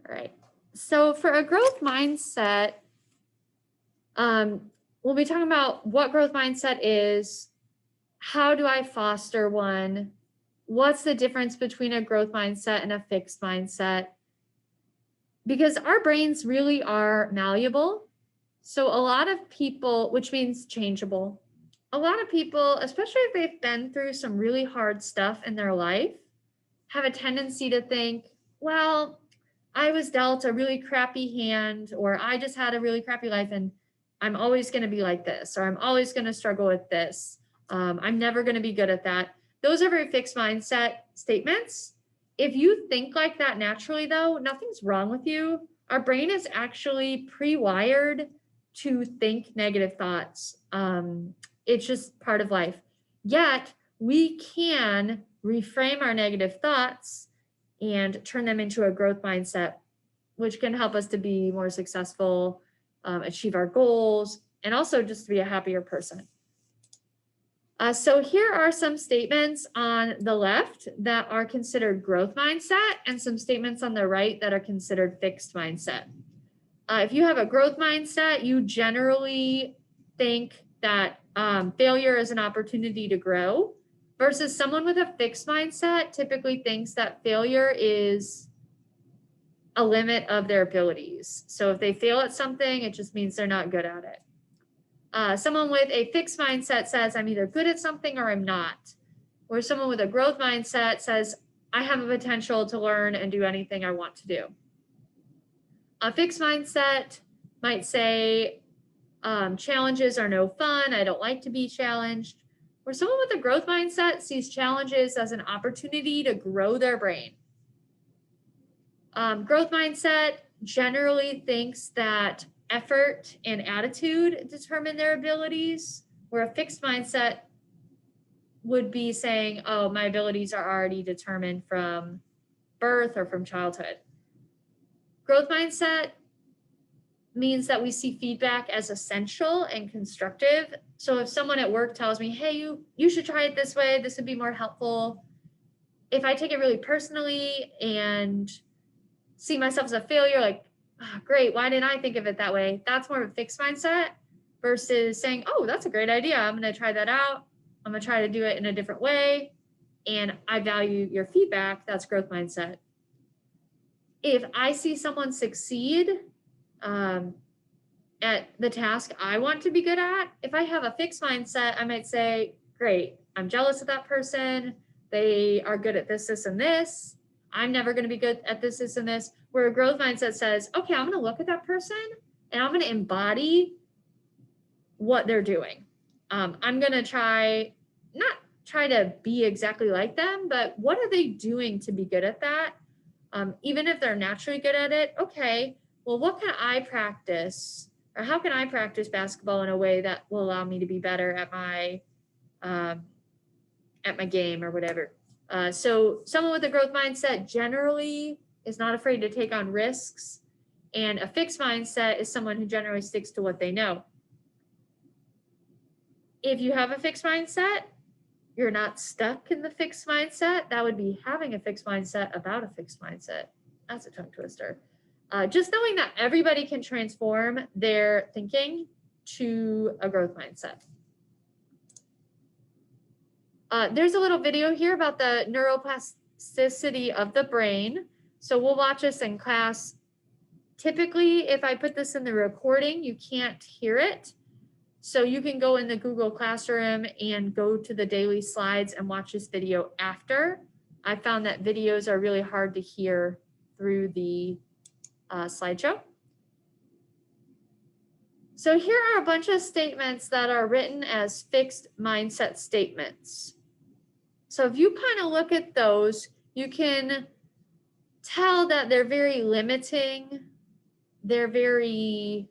All right. So for a growth mindset, we'll be talking about what growth mindset is, how do I foster one, what's the difference between a growth mindset and a fixed mindset, because our brains really are malleable. So a lot of people, which means changeable, a lot of people, especially if they've been through some really hard stuff in their life, have a tendency to think, well, I was dealt a really crappy hand, or I just had a really crappy life and I'm always going to be like this, or I'm always going to struggle with this. I'm never going to be good at that. Those are very fixed mindset statements. If you think like that naturally, though, nothing's wrong with you. Our brain is actually pre-wired to think negative thoughts. It's just part of life. Yet we can reframe our negative thoughts and turn them into a growth mindset, which can help us to be more successful, achieve our goals, and also just to be a happier person. So here are some statements on the left that are considered growth mindset and some statements on the right that are considered fixed mindset. If you have a growth mindset, you generally think that failure is an opportunity to grow, versus someone with a fixed mindset typically thinks that failure is a limit of their abilities. So if they fail at something, it just means they're not good at it. Someone with a fixed mindset says, I'm either good at something or I'm not. Or someone with a growth mindset says, I have a potential to learn and do anything I want to do. A fixed mindset might say, challenges are no fun. I don't like to be challenged. Or someone with a growth mindset sees challenges as an opportunity to grow their brain. Growth mindset generally thinks that effort and attitude determine their abilities, where a fixed mindset would be saying, oh, my abilities are already determined from birth or from childhood. Growth mindset means that we see feedback as essential and constructive. So if someone at work tells me, hey, you should try it this way, this would be more helpful. If I take it really personally and see myself as a failure, like, oh, great, why didn't I think of it that way? That's more of a fixed mindset versus saying, oh, that's a great idea. I'm going to try that out. I'm going to try to do it in a different way. And I value your feedback. That's growth mindset. If I see someone succeed at the task I want to be good at, if I have a fixed mindset, I might say, great, I'm jealous of that person. They are good at this, this, and this. I'm never going to be good at this, this, and this. Where a growth mindset says, okay, I'm going to look at that person and I'm going to embody what they're doing. I'm going to not try to be exactly like them, but what are they doing to be good at that? Even if they're naturally good at it, okay, well, what can I practice, or how can I practice basketball in a way that will allow me to be better at my game or whatever. So someone with a growth mindset generally is not afraid to take on risks, and a fixed mindset is someone who generally sticks to what they know. If you have a fixed mindset, you're not stuck in the fixed mindset. That would be having a fixed mindset about a fixed mindset. That's a tongue twister. Just knowing that everybody can transform their thinking to a growth mindset. There's a little video here about the neuroplasticity of the brain. So we'll watch this in class. Typically, if I put this in the recording, you can't hear it. So you can go in the Google Classroom and go to the daily slides and watch this video after. I found that videos are really hard to hear through the slideshow. So here are a bunch of statements that are written as fixed mindset statements. So if you kind of look at those, you can tell that they're very limiting. They're very,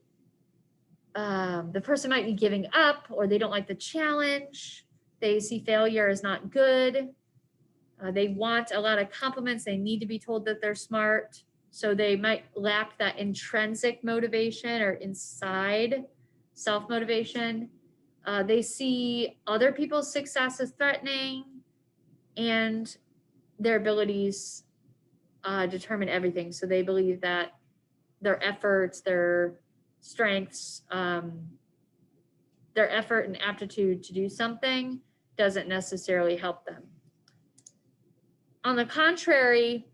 the person might be giving up, or they don't like the challenge. They see failure as not good. They want a lot of compliments. They need to be told that they're smart. So they might lack that intrinsic motivation or inside self-motivation. They see other people's success as threatening, and their abilities determine everything. So they believe that their efforts, their strengths, their effort and aptitude to do something doesn't necessarily help them. On the contrary,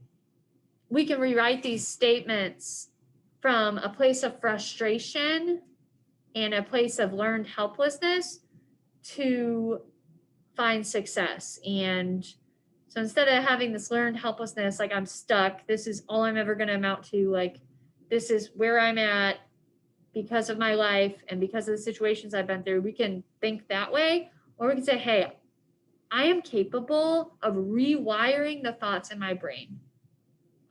we can rewrite these statements from a place of frustration and a place of learned helplessness to find success. And so instead of having this learned helplessness, like I'm stuck, this is all I'm ever going to amount to, like this is where I'm at because of my life and because of the situations I've been through, we can think that way. Or we can say, hey, I am capable of rewiring the thoughts in my brain.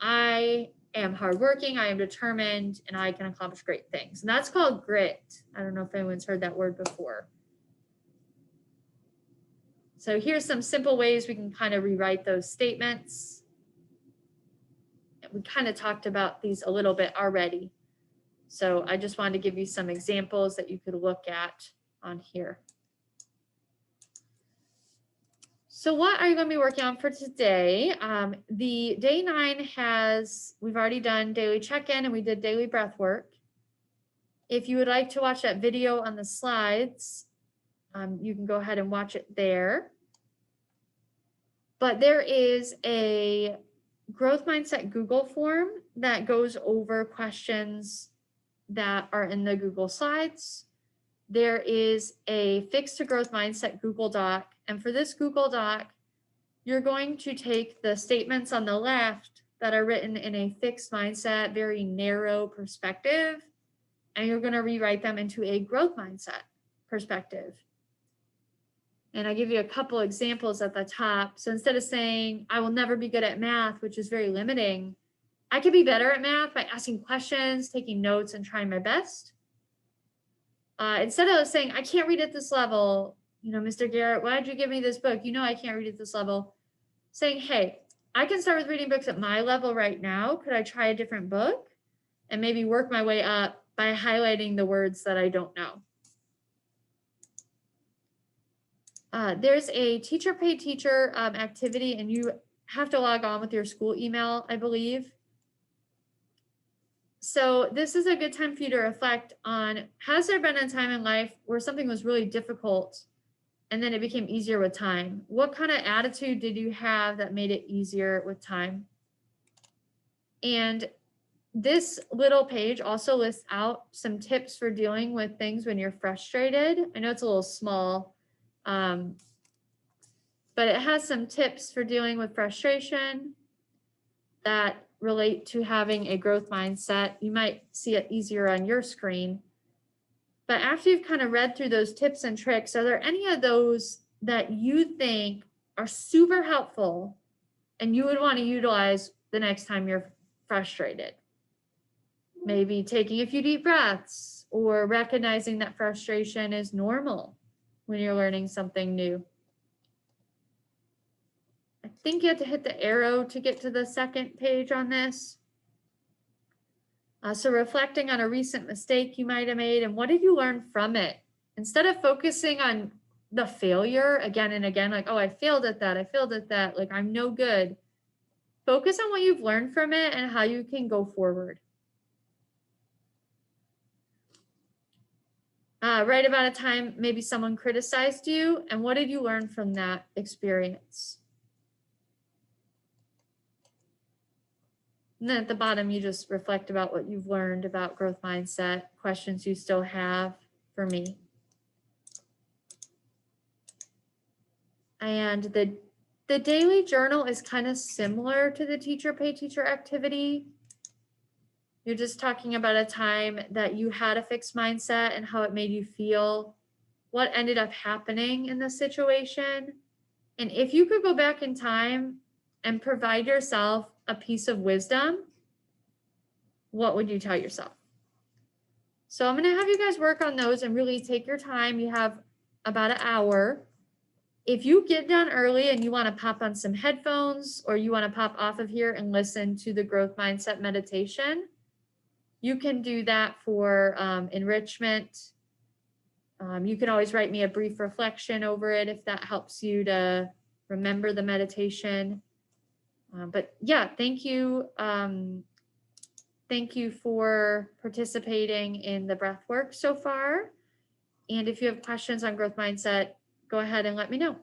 I am hardworking, I am determined, and I can accomplish great things. And that's called grit. I don't know if anyone's heard that word before. So here's some simple ways we can kind of rewrite those statements. We kind of talked about these a little bit already. So I just wanted to give you some examples that you could look at on here. So what are you going to be working on for today? The day 9 has, we've already done daily check-in and we did daily breath work. If you would like to watch that video on the slides, you can go ahead and watch it there. But there is a growth mindset Google form that goes over questions that are in the Google Slides. There is a Fix to Growth Mindset Google Doc. And for this Google Doc, you're going to take the statements on the left that are written in a fixed mindset, very narrow perspective, and you're going to rewrite them into a growth mindset perspective. And I give you a couple examples at the top. So instead of saying, I will never be good at math, which is very limiting, I could be better at math by asking questions, taking notes, and trying my best. Instead of saying, I can't read at this level, you know, Mr. Garrett, why did you give me this book? You know, I can't read at this level. Saying, hey, I can start with reading books at my level right now. Could I try a different book? And maybe work my way up by highlighting the words that I don't know. There's a teacher paid teacher activity, and you have to log on with your school email, I believe. So this is a good time for you to reflect on, has there been a time in life where something was really difficult and then it became easier with time? What kind of attitude did you have that made it easier with time? And this little page also lists out some tips for dealing with things when you're frustrated. I know it's a little small, but it has some tips for dealing with frustration that relate to having a growth mindset. You might see it easier on your screen. But after you've kind of read through those tips and tricks, are there any of those that you think are super helpful and you would want to utilize the next time you're frustrated? Maybe taking a few deep breaths or recognizing that frustration is normal when you're learning something new. I think you have to hit the arrow to get to the second page on this. So reflecting on a recent mistake you might have made and what did you learn from it? Instead of focusing on the failure again and again, like, oh, I failed at that, like I'm no good. Focus on what you've learned from it and how you can go forward. Write about a time maybe someone criticized you and what did you learn from that experience? And then at the bottom, you just reflect about what you've learned about growth mindset, questions you still have for me. And the daily journal is kind of similar to the teacher pay teacher activity. You're just talking about a time that you had a fixed mindset and how it made you feel, what ended up happening in the situation. And if you could go back in time and provide yourself a piece of wisdom, what would you tell yourself? So I'm going to have you guys work on those and really take your time. You have about an hour. If you get done early and you want to pop on some headphones or you want to pop off of here and listen to the growth mindset meditation, you can do that for enrichment. You can always write me a brief reflection over it if that helps you to remember the meditation. But yeah, thank you. Thank you for participating in the breath work so far. And if you have questions on growth mindset, go ahead and let me know.